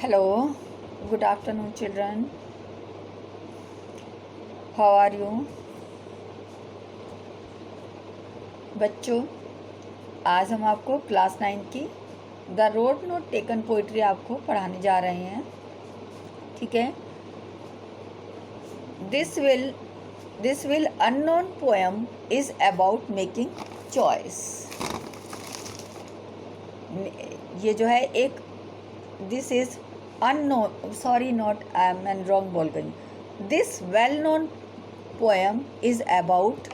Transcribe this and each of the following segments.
Hello, good afternoon, children. How are you? बच्चों, आज हम आपको क्लास 9 की the road not taken poetry आपको पढ़ाने जा रहे हैं। ठीक है। This will unknown poem is about making choice. ये जो है एक this is unknown, sorry not, मैं रॉन्ग बोल गई। This well known poem is about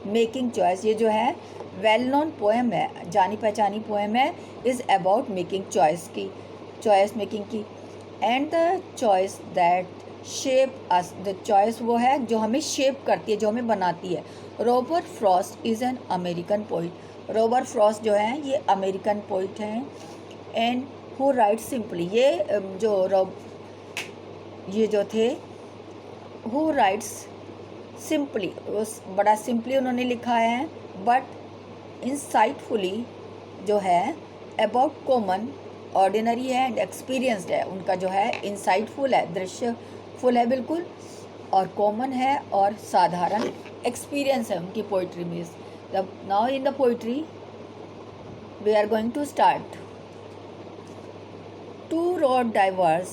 making choice. ये जो है वेल नोन पोएम है, जानी पहचानी पोएम है, is about making choice making की। And the choice that shape us, the choice वो है जो हमें शेप करती है, जो हमें बनाती है। Robert Frost is an American poet. Robert Frost जो है ये अमेरिकन पोइट हैं। एंड हु राइट सिंपली, ये जो थे हु राइट्स सिंपली, बड़ा सिंपली उन्होंने लिखा है, बट इंसाइटफुली जो है अबाउट कॉमन, ऑर्डिनरी है एंड एक्सपीरियंसड है। उनका जो है इंसाइटफुल है, दृश्यफुल है बिल्कुल, और कॉमन है और साधारण एक्सपीरियंस है उनकी पोइट्री में। Now in the poetry we are going to start. Two road diverged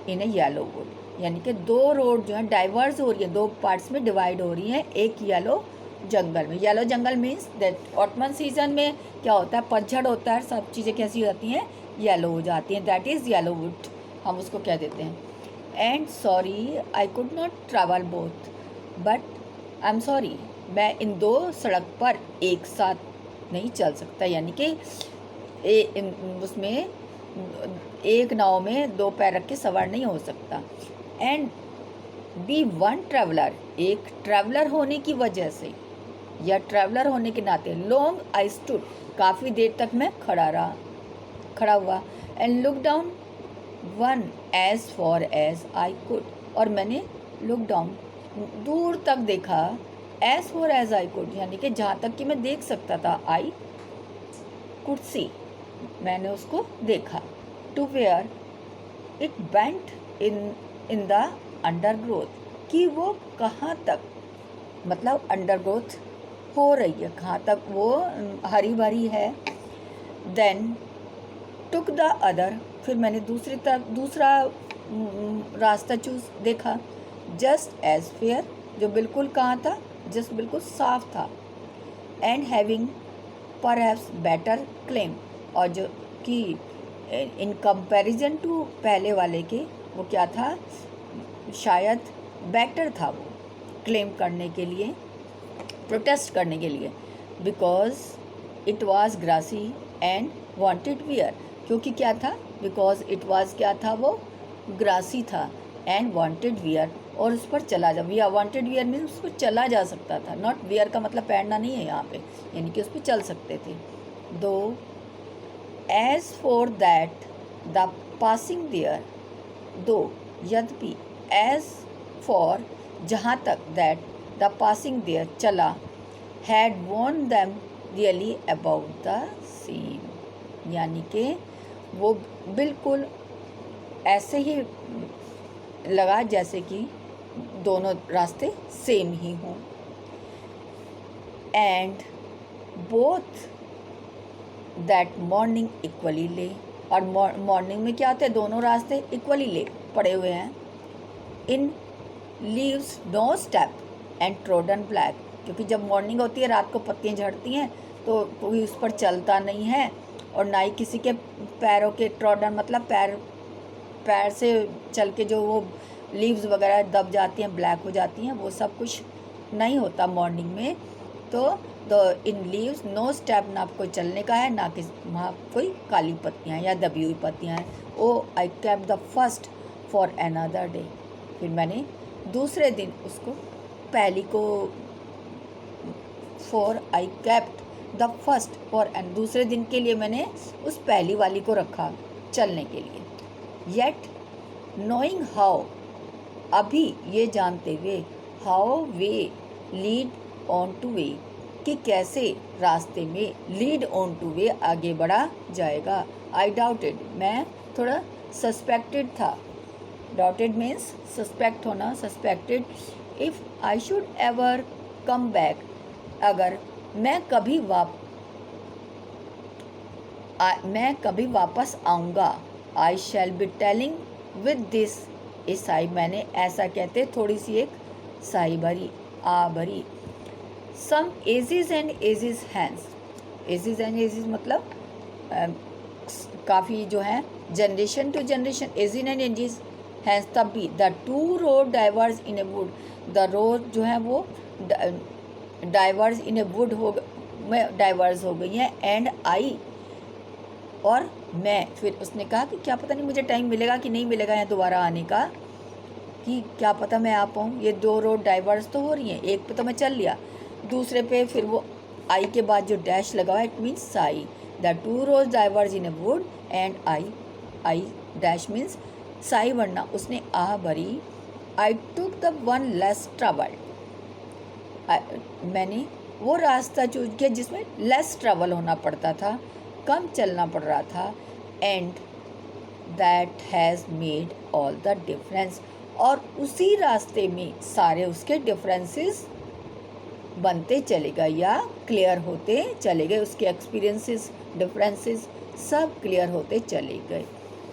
in a yellow wood, यानी कि दो रोड जो है डाइवर्स हो रही है, दो पार्ट्स में डिवाइड हो रही हैं एक येलो जंगल में। Yellow jungle means that ottoman season में क्या होता है, पतझड़ होता है, सब चीज़ें कैसी हो जाती हैं, येलो हो जाती हैं, दैट इज़ येलो वुड, हम उसको कह देते हैं। And sorry I could not travel both, but I am sorry, मैं इन दो सड़क पर एक साथ नहीं चल सकता, यानी कि उसमें एक नाव में दो पैर रख के सवार नहीं हो सकता। एंड बी वन ट्रैवलर, एक ट्रैवलर होने की वजह से या ट्रैवलर होने के नाते, लॉन्ग आई स्टूड, काफ़ी देर तक मैं खड़ा हुआ। And look down one as far as I could, और मैंने लुक डाउन, दूर तक देखा, as far as I could, यानी कि जहाँ तक कि मैं देख सकता था, आई कुड सी, मैंने उसको देखा। To where it bent in the undergrowth, कि वो कहाँ तक, मतलब अंडरग्रोथ हो रही है, कहाँ तक वो हरी भरी है। देन टुक द अदर, फिर मैंने दूसरी तरफ दूसरा रास्ता देखा। जस्ट एज फेयर, जो बिल्कुल कहाँ था, जस्ट बिल्कुल साफ था। And having perhaps better claim, और जो कि इन कंपैरिजन टू पहले वाले के वो क्या था, शायद बेटर था वो क्लेम करने के लिए, प्रोटेस्ट करने के लिए। Because it was grassy and wanted wear, क्योंकि क्या था, बिकॉज इट वॉज क्या था, वो ग्रासी था, एंड वांटेड वियर, और उस पर चला जा, वियर वांटेड वियर मीन्स उस पर चला जा सकता था, नॉट वियर का मतलब पहनना नहीं है यहाँ पे, यानी कि उस पर चल सकते थे। Though as for that the passing there, though यद्यपि, एज फॉर जहाँ तक, दैट द पासिंग देयर चला, had worn them really about the same, यानी कि वो बिल्कुल ऐसे ही लगा जैसे कि दोनों रास्ते सेम ही हों। And both that morning equally ले, और मॉर्निंग में क्या होता है, दोनों रास्ते इक्वली ले पड़े हुए हैं। In leaves no step and trodden black, क्योंकि जब मॉर्निंग होती है, रात को पत्तियाँ झड़ती हैं, तो कोई उस पर चलता नहीं है, और ना ही किसी के पैरों के ट्रोडन मतलब पैर से चल के जो वो लीव्स वगैरह दब जाती हैं, ब्लैक हो जाती हैं, वो सब कुछ नहीं होता मॉर्निंग में। तो इन लीव्स नो स्टेप, ना कोई चलने का है, ना वहाँ कोई काली पत्तियाँ या दबी हुई पत्तियाँ हैं। Oh I kept the first for another day, फिर मैंने दूसरे दिन उसको, पहली को, for I kept the first for, and दूसरे दिन के लिए मैंने उस पहली वाली को रखा चलने के लिए। येट नोइंग हाउ, अभी ये जानते हुए, how way lead on two way, कि कैसे रास्ते में लीड ऑन टू वे आगे बढ़ा जाएगा। आई डाउटेड, मैं थोड़ा सस्पेक्टेड था। डॉटेड मीन्स सस्पेक्ट होना, suspected. If I should ever come back, अगर मैं कभी वापस आऊँगा। I shall be telling with this a sigh, मैंने ऐसा कहते थोड़ी सी एक साई भरी, आ भरी। Some ages and ages hence, ages and ages मतलब काफ़ी जो है generation to generation, ages and ages hence. तब भी the two road diverged in a wood, the road जो है वो डाइवर्स इन ए वुड में डाइवर्स हो गई है। एंड आई, और मैं, फिर उसने कहा कि क्या पता नहीं मुझे टाइम मिलेगा कि नहीं मिलेगा यहाँ दोबारा आने का, कि क्या पता मैं आ पाऊँ। ये दो रोड डाइवर्स तो हो रही हैं, एक पे तो मैं चल लिया, दूसरे पे फिर वो आई के बाद जो डैश लगा हुआ है it means sigh. The two road diverged in a wood and I dash means sigh बनना, उसने आ भरी। I took the one less travelled, मैंने वो रास्ता चूज किया जिसमें लेस ट्रैवल होना पड़ता था, कम चलना पड़ रहा था। And that has made all the difference, और उसी रास्ते में सारे उसके डिफरेंसेस बनते चले गए या क्लियर होते चले गए, उसके एक्सपीरियंसेस डिफरेंसेस सब क्लियर होते चले गए।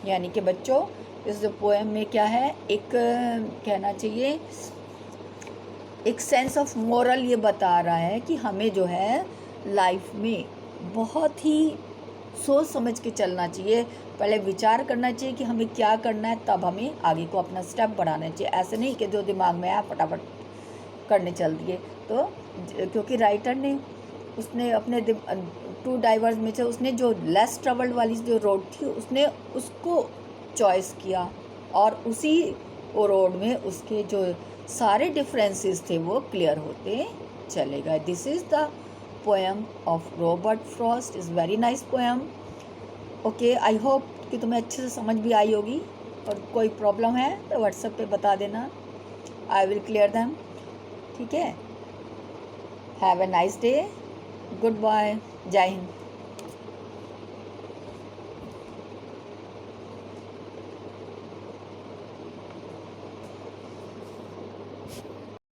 यानी कि बच्चों इस पोएम में क्या है, एक कहना चाहिए एक सेंस ऑफ मोरल ये बता रहा है कि हमें जो है लाइफ में बहुत ही सोच समझ के चलना चाहिए, पहले विचार करना चाहिए कि हमें क्या करना है, तब हमें आगे को अपना स्टेप बढ़ाना चाहिए। ऐसे नहीं कि जो दिमाग में आया फटाफट करने चल दिए। तो क्योंकि राइटर ने उसने अपने टू डाइवर्स में से उसने जो लेस ट्रेवल्ड वाली जो रोड थी उसने उसको चॉइस किया, और उसी रोड में उसके जो सारे डिफरेंसेस थे वो क्लियर होते चले गए। This is the poem of Robert Frost, is very nice poem. Okay, I hope कि तुम्हें अच्छे से समझ भी आई होगी, और कोई प्रॉब्लम है तो व्हाट्सएप पे बता देना, आई विल क्लियर दैम। ठीक है, have a nice day, good bye, जय हिंद।